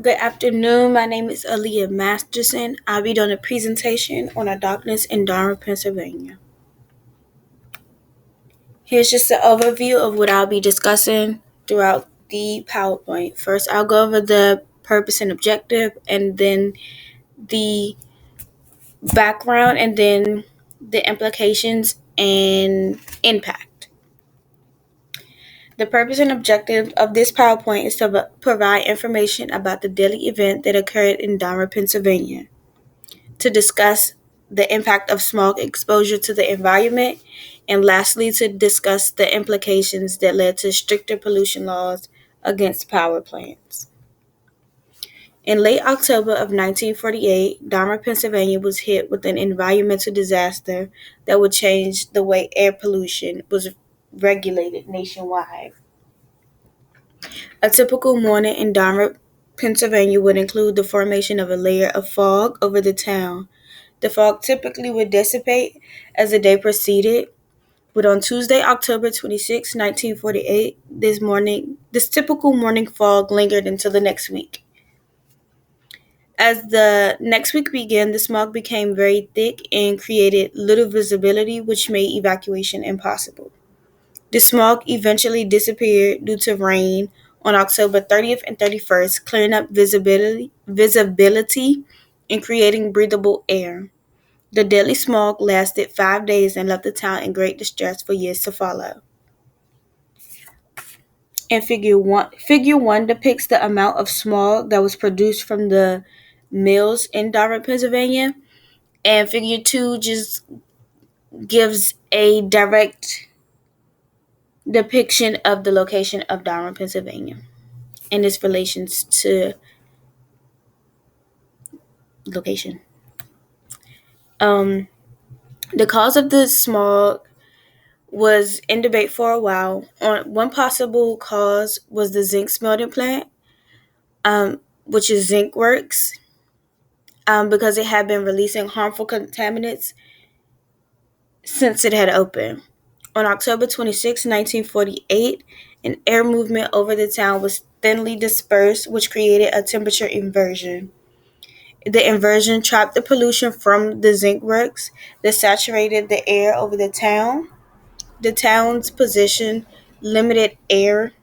Good afternoon. My name is Aliyah Masterson. I'll be doing a presentation on a darkness in Donora, Pennsylvania. Here's just an overview of what I'll be discussing throughout the PowerPoint. First, I'll go over the purpose and objective, and then the background, and then the implications and impact. The purpose and objective of this PowerPoint is to provide information about the daily event that occurred in Donora, Pennsylvania, to discuss the impact of smog exposure to the environment, and lastly, to discuss the implications that led to stricter pollution laws against power plants. In late October of 1948, Donora, Pennsylvania was hit with an environmental disaster that would change the way air pollution was regulated nationwide. A typical morning in Donora, Pennsylvania would include the formation of a layer of fog over the town. The fog typically would dissipate as the day proceeded, but on Tuesday, October 26, 1948, this typical morning fog lingered until the next week. As the next week began, the smog became very thick and created little visibility, which made evacuation impossible. The smog eventually disappeared due to rain on October 30th and 31st, clearing up visibility and creating breathable air. The deadly smog lasted 5 days and left the town in great distress for years to follow. And figure one depicts the amount of smog that was produced from the mills in Donora, Pennsylvania, and figure two just gives a direct depiction of the location of Donora, Pennsylvania, and its relations to location. The cause of the smog was in debate for a while. One possible cause was the zinc smelting plant, which is zinc works, because it had been releasing harmful contaminants since it had opened. On October 26, 1948, an air movement over the town was thinly dispersed, which created a temperature inversion. The inversion trapped the pollution from the zinc works that saturated the air over the town. The town's position limited air,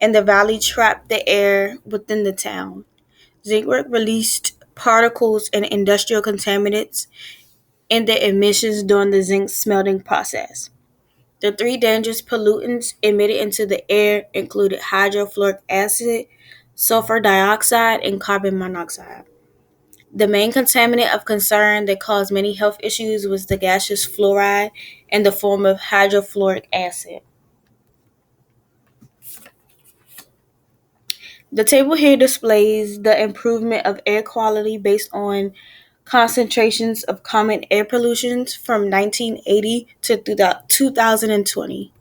and the valley trapped the air within the town. Zinc work released particles and industrial contaminants in the emissions during the zinc smelting process. The three dangerous pollutants emitted into the air included hydrofluoric acid, sulfur dioxide, and carbon monoxide. The main contaminant of concern that caused many health issues was the gaseous fluoride in the form of hydrofluoric acid. The table here displays the improvement of air quality based on concentrations of common air pollutions from 1980 to 2020.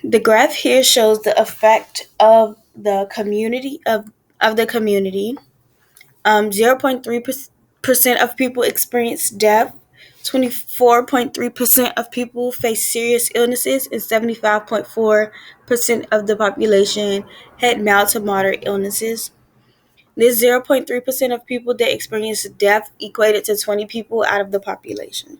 The graph here shows the effect of the community. 0.3% of people experienced death, 24.3% of people face serious illnesses, and 75.4% of the population had mild to moderate illnesses. This 0.3% of people that experienced death equated to 20 people out of the population.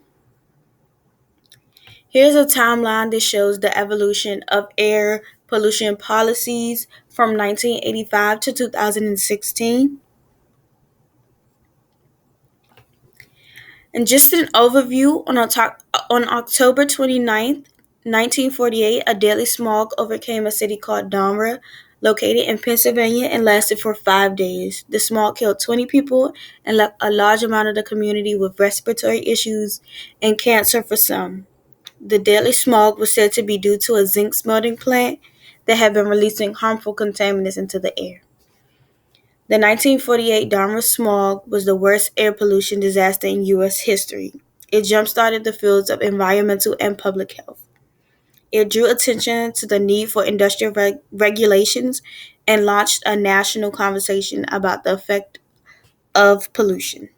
Here's a timeline that shows the evolution of air pollution policies from 1985 to 2016. And just an overview, on October 29th, 1948, a deadly smog overcame a city called Donora, located in Pennsylvania, and lasted for 5 days. The smog killed 20 people and left a large amount of the community with respiratory issues and cancer for some. The deadly smog was said to be due to a zinc smelting plant that had been releasing harmful contaminants into the air. The 1948 Donora smog was the worst air pollution disaster in U.S. history. It jump-started the fields of environmental and public health. It drew attention to the need for industrial regulations and launched a national conversation about the effect of pollution.